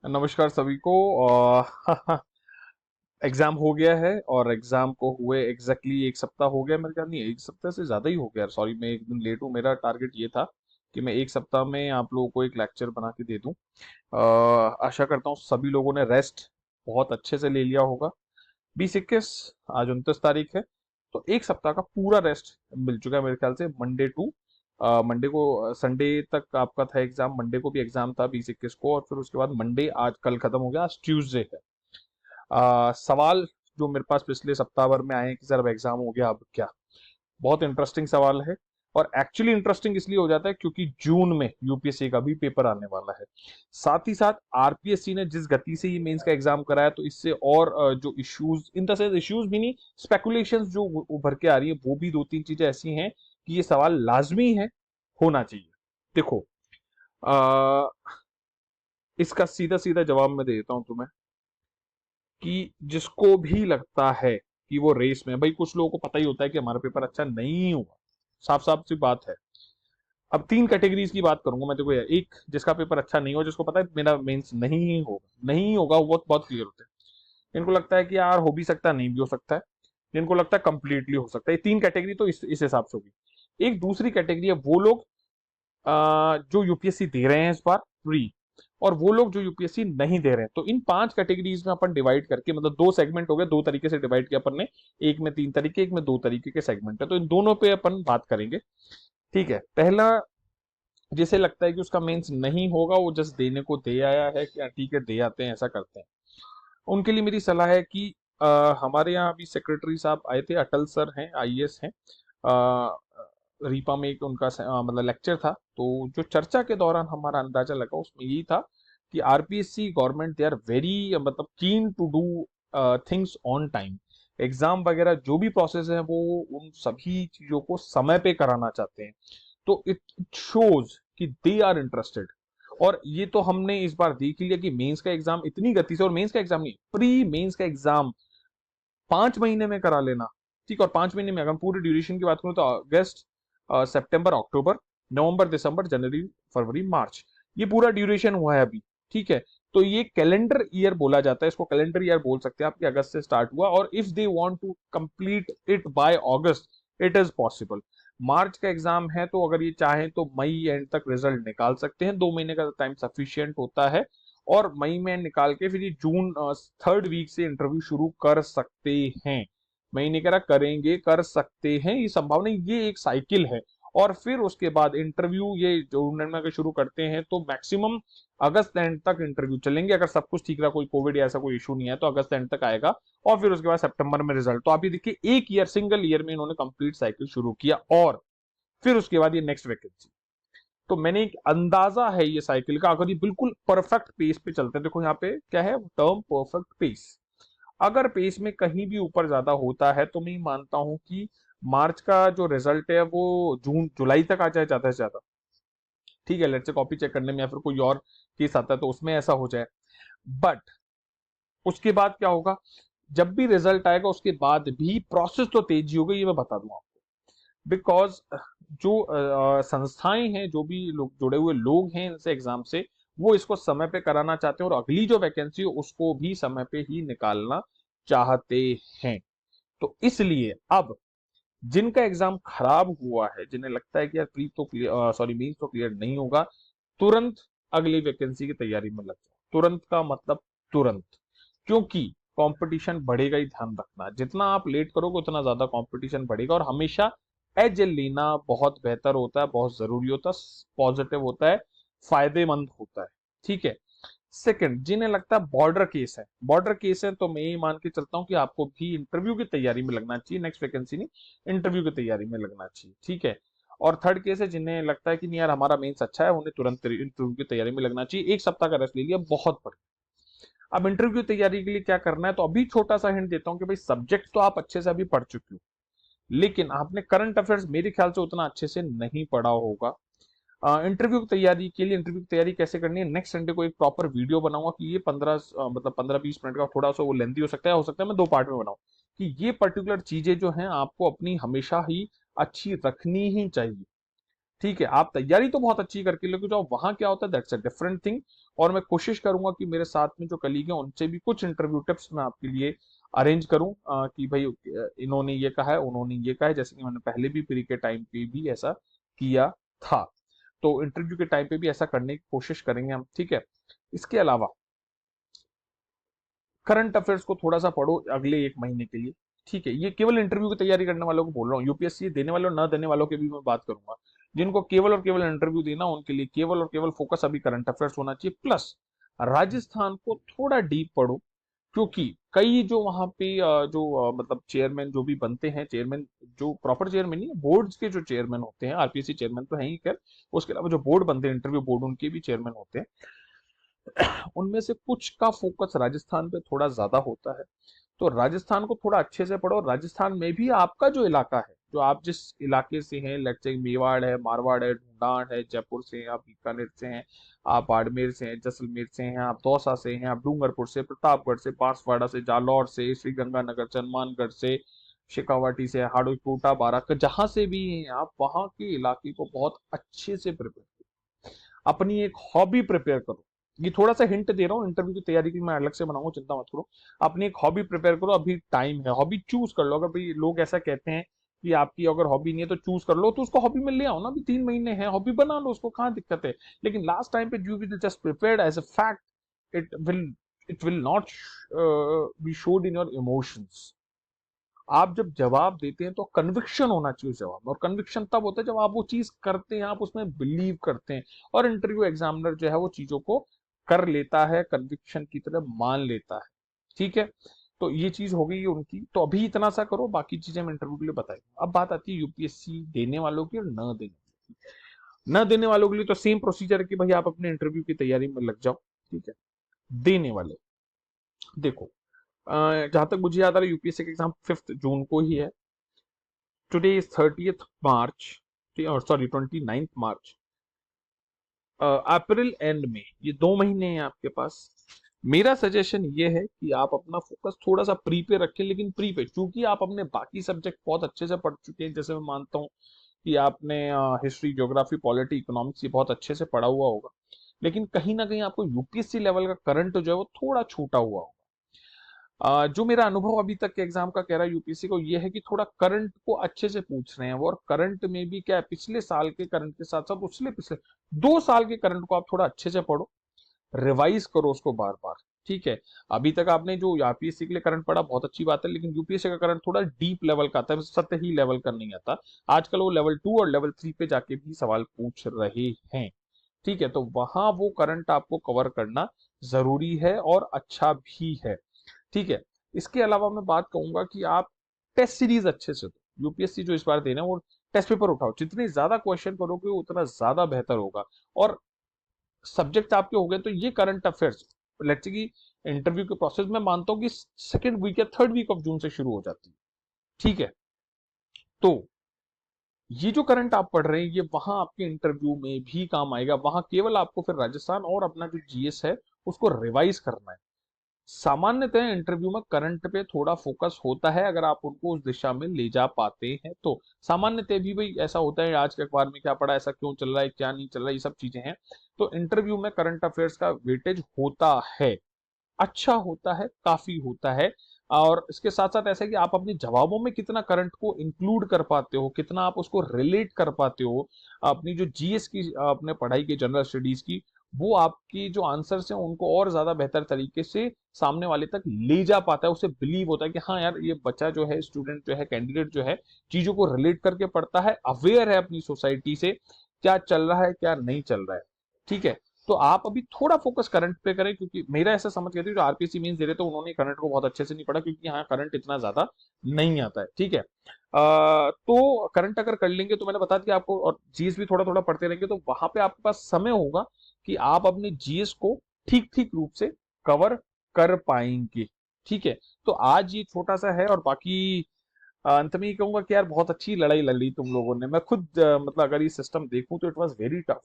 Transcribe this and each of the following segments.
नमस्कार सभी को। एग्जाम हो गया है और एग्जाम को हुए एग्जैक्टली एक सप्ताह हो गया। मेरे ख्याल नहीं, एक सप्ताह से ज्यादा ही हो गया। सॉरी, मैं एक दिन लेट हूँ। मेरा टारगेट ये था कि मैं एक सप्ताह में आप लोगों को एक लेक्चर बना के दे दूं। आशा करता हूँ सभी लोगों ने रेस्ट बहुत अच्छे से ले लिया होगा। 20-21, आज 29 तारीख है। तो एक सप्ताह का पूरा रेस्ट मिल चुका है मेरे ख्याल से। मंडे को संडे तक आपका था एग्जाम। मंडे को भी एग्जाम था 20-21 को, और फिर उसके बाद मंडे आज कल खत्म हो गया। आज ट्यूसडे है। सवाल जो मेरे पास पिछले सप्ताह भर में आए हैं कि सर अब एग्जाम हो गया, अब क्या। बहुत इंटरेस्टिंग सवाल है। और एक्चुअली इंटरेस्टिंग इसलिए हो जाता है क्योंकि जून में यूपीएससी का भी पेपर आने वाला है। साथ ही साथ आरपीएससी ने जिस गति से ये मेंस का एग्जाम कराया, तो इससे और जो issues, in the sense issues भी नहीं, स्पेकुलेशंस जो उभर के आ रही है, वो भी दो तीन चीजें ऐसी हैं कि ये सवाल लाजमी है, होना चाहिए। देखो, आ, इसका सीधा सीधा जवाब मैं दे देता हूं तुम्हें कि जिसको भी लगता है कि वो रेस में, भाई कुछ लोगों को पता ही होता है कि हमारा पेपर अच्छा नहीं हुआ, साफ साफ सी बात है। अब तीन कैटेगरीज की बात करूंगा मैं। देखो यार, एक जिसका पेपर अच्छा नहीं हो, जिसको पता है मेरा मेंस नहीं होगा, नहीं होगा, वो बहुत क्लियर होते हैं। इनको लगता है कि यार हो भी सकता है, नहीं भी हो सकता है। जिनको लगता है कंप्लीटली हो सकता है। ये तीन कैटेगरी तो इस हिसाब से होगी। एक दूसरी कैटेगरी है वो लोग जो यूपीएससी दे रहे हैं इस बार प्री, और वो लोग जो यूपीएससी नहीं दे रहे हैं। तो इन पांच कैटेगरीज में अपन डिवाइड करके, मतलब दो सेगमेंट हो गए, दो तरीके से डिवाइड किया अपन ने। एक में तीन तरीके, एक में दो तरीके के सेगमेंट है, तो इन दोनों पे अपन बात करेंगे। ठीक है। पहला, जिसे लगता है कि उसका मेंस नहीं होगा, वो जस्ट देने को दे आया है कि हाँ, ठीक है दे आते हैं, ऐसा करते हैं। उनके लिए मेरी सलाह है कि हमारे यहाँ अभी सेक्रेटरी साहब आए थे, अटल सर हैं, आईएएस हैं। रीपा में एक उनका मतलब लेक्चर था। तो जो चर्चा के दौरान हमारा अंदाजा लगा उसमें यही था कि RPSC government, they are very मतलब keen to do things on time. Exam वगैरह जो भी प्रोसेस है वो उन सभी चीजों को समय पे कराना चाहते हैं। तो इट शोज कि दे आर इंटरेस्टेड। और ये तो हमने इस बार देख लिया कि मेंस का एग्जाम इतनी गति से, और मेंस का एग्जाम नहीं, प्री मेंस का एग्जाम 5 महीने में करा लेना। ठीक है। और 5 महीने में अगर पूरी ड्यूरेशन की बात करूं तो अगस्त, सितंबर, अक्टूबर, नवंबर, दिसंबर, जनवरी, फरवरी, मार्च, ये पूरा ड्यूरेशन हुआ है अभी। ठीक है। तो ये कैलेंडर ईयर बोला जाता है, इसको कैलेंडर ईयर बोल सकते हैं आप, कि अगस्त से स्टार्ट हुआ, और if they want to complete it by August, it is possible. March का एग्जाम है, तो अगर ये चाहें तो मई एंड तक रिजल्ट निकाल सकते हैं। 2 महीने का टाइम सफिशियंट होता है। और मई में निकाल के फिर ये जून थर्ड वीक से इंटरव्यू शुरू कर सकते हैं। मैं नहीं कह रहा करेंगे, कर सकते हैं, ये संभावना, ये एक साइकिल है। और फिर उसके बाद इंटरव्यू ये जून में अगर शुरू करते हैं तो मैक्सिमम अगस्त एंड तक इंटरव्यू चलेंगे। अगर सब कुछ ठीक रहा, कोई कोविड या ऐसा कोई इशू नहीं है, तो अगस्त एंड तक आएगा। और फिर उसके बाद सितंबर में रिजल्ट। तो आप ये देखिए, एक ईयर, सिंगल ईयर में इन्होंने कंप्लीट साइकिल शुरू किया। और फिर उसके बाद ये नेक्स्ट वैकेंसी। तो मैंने एक अंदाजा है ये साइकिल का, अगर ये बिल्कुल परफेक्ट पेस पे चलते हैं। देखो यहाँ पे क्या है टर्म, परफेक्ट पेस। अगर पेस में कहीं भी ऊपर ज्यादा होता है तो मैं मानता हूं कि मार्च का जो रिजल्ट है वो जून जुलाई तक आ जाए ज्यादा से ज्यादा। ठीक है, लेट्स से कॉपी चेक करने में या फिर कोई और केस आता है तो उसमें ऐसा हो जाए। बट उसके बाद क्या होगा, जब भी रिजल्ट आएगा उसके बाद भी प्रोसेस तो तेजी होगी, ये मैं बता दूं आपको। बिकॉज जो संस्थाएं हैं, जो भी लोग जुड़े हुए लोग हैं इनसे एग्जाम से, वो इसको समय पे कराना चाहते हैं, और अगली जो वैकेंसी है उसको भी समय पे ही निकालना चाहते हैं। तो इसलिए अब जिनका एग्जाम खराब हुआ है, जिन्हें लगता है कि यार प्री तो क्लियर, सॉरी मेंस तो क्लियर नहीं होगा, तुरंत अगली वैकेंसी की तैयारी में लग जाओ। तुरंत का मतलब तुरंत। क्योंकि कंपटीशन बढ़ेगा ही, ध्यान रखना। जितना आप लेट करोगे उतना ज्यादा कंपटीशन बढ़ेगा। और हमेशा एज लेना बहुत बेहतर होता है, बहुत जरूरी होता है, पॉजिटिव होता है, फायदेमंद होता है। ठीक है। सेकंड, जिन्हें लगता है बॉर्डर केस है, बॉर्डर केस है, तो मैं ये मान के चलता हूं कि आपको भी इंटरव्यू की तैयारी में लगना चाहिए। नेक्स्ट वैकेंसी नहीं, इंटरव्यू की तैयारी में लगना चाहिए। ठीक है। और थर्ड केस है जिन्हें लगता है कि नहीं यार हमारा मेंस अच्छा है, उन्हें तुरंत इंटरव्यू की तैयारी में लगना चाहिए। एक सप्ताह का रेस्ट ले लिया, बहुत बढ़िया। अब इंटरव्यू की तैयारी के लिए क्या करना है, तो अभी छोटा सा हिंट देता हूं कि भाई सब्जेक्ट तो आप अच्छे से अभी पढ़ चुके हो, लेकिन आपने करंट अफेयर्स मेरे ख्याल से उतना अच्छे से नहीं पढ़ा होगा। इंटरव्यू की तैयारी के लिए, इंटरव्यू की तैयारी कैसे करनी है, नेक्स्ट संडे को एक प्रॉपर वीडियो बनाऊंगा कि ये 15-20 मिनट का, थोड़ा सा वो लेंथी हो सकता है मैं दो पार्ट में बनाऊं, कि ये पर्टिकुलर चीजें जो हैं आपको अपनी हमेशा ही अच्छी रखनी ही चाहिए। ठीक है। आप तैयारी तो बहुत अच्छी करके लेके जाओ, वहां क्या होता है दैट्स अ डिफरेंट थिंग। और मैं कोशिश करूंगा कि मेरे साथ में जो कलीग हैं उनसे भी कुछ इंटरव्यू टिप्स मैं आपके लिए अरेंज करूं, कि भाई इन्होंने ये कहा है, उन्होंने ये कहा है, जैसे कि मैंने पहले भी प्री के टाइम पे भी ऐसा किया था। तो इंटरव्यू के टाइम पे भी ऐसा करने की कोशिश करेंगे हम, ठीक है। इसके अलावा करंट अफेयर्स को थोड़ा सा पढ़ो अगले 1 महीने के लिए, ठीक है। ये केवल इंटरव्यू की तैयारी करने वालों को बोल रहा हूँ, यूपीएससी देने वालों और न देने वालों के भी मैं बात करूंगा। जिनको केवल और केवल इंटरव्यू देना, उनके लिए केवल और केवल फोकस अभी करंट अफेयर्स होना चाहिए। प्लस राजस्थान को थोड़ा डीप पढ़ो, क्योंकि कई जो वहां पे मतलब चेयरमैन जो भी बनते हैं, चेयरमैन जो प्रॉपर चेयरमैन नहीं, बोर्ड्स के जो चेयरमैन होते हैं, आरपीएससी चेयरमैन तो है ही खैर, उसके अलावा जो बोर्ड बनते हैं, इंटरव्यू बोर्ड, उनके भी चेयरमैन होते हैं। उनमें से कुछ का फोकस राजस्थान पे थोड़ा ज्यादा होता है। तो राजस्थान को थोड़ा अच्छे से पढ़ो। राजस्थान में भी आपका जो इलाका है, जो आप जिस इलाके से हैं, लेट्स से मेवाड़ है, मारवाड़ है, ढूंढान है, जयपुर से हैं, आप बीकानेर से हैं, आप बाड़मेर से हैं, जैसलमेर से हैं, आप दौसा से हैं, आप डूंगरपुर से, प्रतापगढ़ से, बांसवाड़ा से, जालौर से, श्रीगंगानगर, हनुमानगढ़ से, शेखावाटी से, हाड़ोई, कोटा, बाराकर, जहां से भी हैं आप, वहां के इलाके को बहुत अच्छे से प्रिपेयर, अपनी एक हॉबी प्रिपेयर करो। ये थोड़ा सा हिंट दे रहा हूँ, इंटरव्यू की तैयारी की मैं अलग से बनाऊंगा, चिंता मत करो। अपनी एक हॉबी प्रिपेयर करो, अभी टाइम है, हॉबी चूज कर लो। अगर भाई लोग ऐसा कहते हैं कि आपकी अगर हॉबी नहीं है तो चूज कर लो, तो उसको हॉबी में ले आओ ना, अभी 3 महीने हैं, हॉबी बना लो, उसको कहाँ दिक्कत है। लेकिन लास्ट टाइम पे you will just prepared as a fact, it will it will not be showed in your emotions. आप जब जवाब देते हैं तो कन्विक्शन होना चाहिए उस जवाब में, और कन्विक्शन तब होता है जब आप वो चीज करते हैं, आप उसमें बिलीव करते हैं। और इंटरव्यू एग्जामिनर जो है वो चीजों को कर लेता है, कन्विक्शन की तरह मान लेता है, ठीक है। तो ये चीज हो गई उनकी, तो अभी इतना सा करो, बाकी चीजें हम इंटरव्यू के लिए बताएंगे। अब बात आती है यूपीएससी देने वालों की और न देने वालों की। न देने वालों के लिए तो सेम प्रोसीजर है कि भाई आप अपने इंटरव्यू की तैयारी में लग जाओ, ठीक है। देने वाले, देखो, जहां तक मुझे याद आ रहा है यूपीएससी का एग्जाम 5 जून को ही है। टुडे इज 30th मार्च, और sorry 29th March. April and में ये 2 महीने हैं आपके पास। मेरा सजेशन ये है कि आप अपना फोकस थोड़ा सा प्री पे रखें, लेकिन प्री पे क्योंकि आप अपने बाकी सब्जेक्ट बहुत अच्छे से पढ़ चुके हैं, जैसे मैं मानता हूँ कि आपने हिस्ट्री, ज्योग्राफी, पॉलिटी, इकोनॉमिक्स ये बहुत अच्छे से पढ़ा हुआ होगा। लेकिन कहीं ना कहीं आपको यूपीएससी लेवल का करंट जो है वो थोड़ा छूटा हुआ होगा। जो मेरा अनुभव अभी तक के एग्जाम का कह रहा है यूपीएससी को, ये है कि थोड़ा करंट को अच्छे से पूछ रहे हैं वो, और करंट में भी क्या है, पिछले साल के करंट के साथ साथ पिछले पिछले 2 साल के करंट को आप थोड़ा अच्छे से पढ़ो, रिवाइज करो उसको बार बार, ठीक है। अभी तक आपने जो यूपीएससी के लिए करंट पढ़ा बहुत अच्छी बात है, लेकिन यूपीएससी का करंट थोड़ा डीप लेवल का आता है, सतही ही लेवल का नहीं आता। आजकल वो लेवल 2 और लेवल 3 पे जाके भी सवाल पूछ रहे हैं, ठीक है। तो वहां वो करंट आपको कवर करना जरूरी है और अच्छा भी है, ठीक है। इसके अलावा मैं बात कहूंगा कि आप टेस्ट सीरीज अच्छे से दो। यूपीएससी जो इस बार देना है वो टेस्ट पेपर उठाओ, जितने ज्यादा क्वेश्चन करोगे उतना ज्यादा बेहतर होगा। और सब्जेक्ट आपके हो गए तो ये करंट अफेयर्स, लेट्स से कि इंटरव्यू के प्रोसेस में मानता हूँ कि सेकंड वीक या थर्ड वीक ऑफ जून से शुरू हो जाती है, ठीक है। तो ये जो करंट आप पढ़ रहे हैं ये वहां आपके इंटरव्यू में भी काम आएगा। वहां केवल आपको फिर राजस्थान और अपना जो जीएस है उसको रिवाइज करना है। सामान्यतः इंटरव्यू में करंट पे थोड़ा फोकस होता है, अगर आप उनको उस दिशा में ले जा पाते हैं तो। सामान्यतः भी भाई ऐसा होता है, आज के अखबार में क्या पड़ा, ऐसा क्यों चल रहा है, क्या नहीं चल रहा है, ये सब चीजें हैं। तो इंटरव्यू में करंट अफेयर्स का वेटेज होता है, अच्छा होता है, काफी होता है। और इसके साथ साथ ऐसा है कि आप अपने जवाबों में कितना करंट को इंक्लूड कर पाते हो, कितना आप उसको रिलेट कर पाते हो अपनी जो जीएस की, अपने पढ़ाई की, जनरल स्टडीज की, वो आपकी जो आंसर्स हैं उनको और ज्यादा बेहतर तरीके से सामने वाले तक ले जा पाता है। उसे बिलीव होता है कि हाँ यार, ये बच्चा जो है, स्टूडेंट जो है, कैंडिडेट जो है, चीजों को रिलेट करके पढ़ता है, अवेयर है अपनी सोसाइटी से, क्या चल रहा है क्या नहीं चल रहा है, ठीक है। तो आप अभी थोड़ा फोकस करंट पे करें, क्योंकि मेरा ऐसा समझ गया था जो आरपीएससी मेंस दे रहे थे उन्होंने करंट को बहुत अच्छे से नहीं पढ़ा, क्योंकि यहाँ करंट इतना ज्यादा नहीं आता है, ठीक है। तो करंट अगर कर लेंगे तो मैंने बता दिया आपको, और जीएस भी थोड़ा थोड़ा पढ़ते रहेंगे तो वहां पे आपके पास समय होगा कि आप अपने जीएस को ठीक ठीक रूप से कवर कर पाएंगे, ठीक है। तो आज ये छोटा सा है, और बाकी अंत में ये कहूंगा कि यार बहुत अच्छी लड़ाई लड़ी तुम लोगों ने। मैं खुद मतलब अगर ये सिस्टम देखूं तो इट वाज वेरी टफ।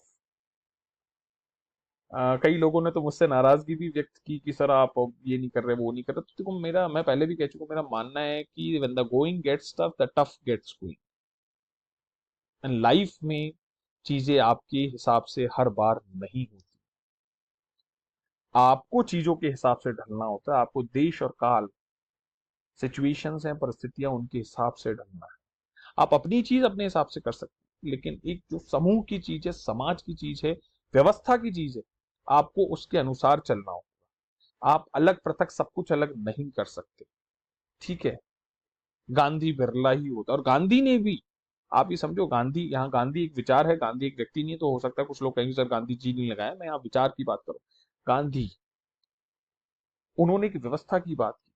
कई लोगों ने तो मुझसे नाराजगी भी व्यक्त की कि सर आप ये नहीं कर रहे, वो नहीं कर रहे। तो देखो, मेरा, मैं पहले भी कह चुका हूं, मेरा मानना है कि when the going gets tough the tough gets going. And life में चीजें आपके हिसाब से हर बार नहीं होती। आपको चीजों के हिसाब से ढलना होता है, आपको देश और काल, सिचुएशंस हैं, परिस्थितियां, उनके हिसाब से ढलना है। आप अपनी चीज अपने हिसाब से कर सकते हैं, लेकिन एक जो समूह की चीज है, समाज की चीज है, व्यवस्था की चीज है, आपको उसके अनुसार चलना होगा। आप अलग पृथक सब कुछ अलग नहीं कर सकते। ठीक है। गांधी बिरला ही होता, और गांधी ने भी, आप ये समझो, गांधी, यहाँ गांधी एक विचार है, गांधी एक व्यक्ति नहीं है। तो हो सकता है कुछ लोग कहेंगे सर गांधी जी नहीं लगाया, मैं यहाँ विचार की बात करूं। गांधी, उन्होंने एक व्यवस्था की बात की थी,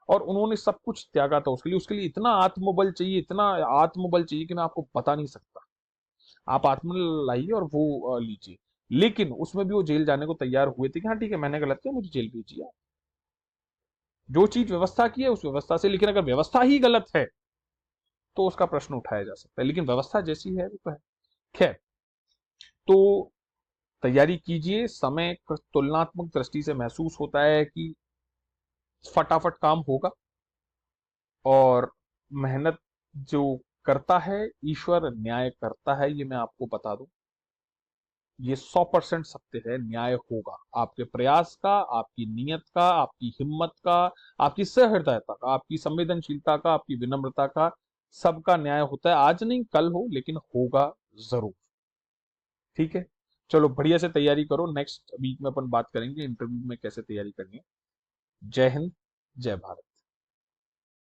और उन्होंने सब कुछ त्यागा था उसके लिए। उसके लिए इतना आत्मबल चाहिए, इतना आत्मबल चाहिए कि मैं आपको बता नहीं सकता। आप आत्मबल लाइए और वो लीजिए। लेकिन उसमें भी वो जेल जाने को तैयार हुए थे कि हाँ ठीक है, मैंने गलत किया, मुझे जेल भेजिए। जो चीज व्यवस्था की है उस व्यवस्था से, लेकिन अगर व्यवस्था ही गलत है तो उसका प्रश्न उठाया जा सकता है, लेकिन व्यवस्था जैसी है वो तो है। खैर, तो तैयारी कीजिए। समय तुलनात्मक दृष्टि से महसूस होता है कि फटाफट काम होगा, और मेहनत जो करता है, ईश्वर न्याय करता है, ये मैं आपको बता दूं। ये 100% सत्य है, न्याय होगा। आपके प्रयास का, आपकी नियत का, आपकी हिम्मत का, आपकी सहृदयता का, आपकी संवेदनशीलता का, आपकी विनम्रता का, सबका न्याय होता है। आज नहीं कल हो, लेकिन होगा जरूर। ठीक है। चलो बढ़िया से तैयारी करो। नेक्स्ट वीक में अपन बात करेंगे इंटरव्यू में कैसे तैयारी करनी है। जय हिंद, जय भारत।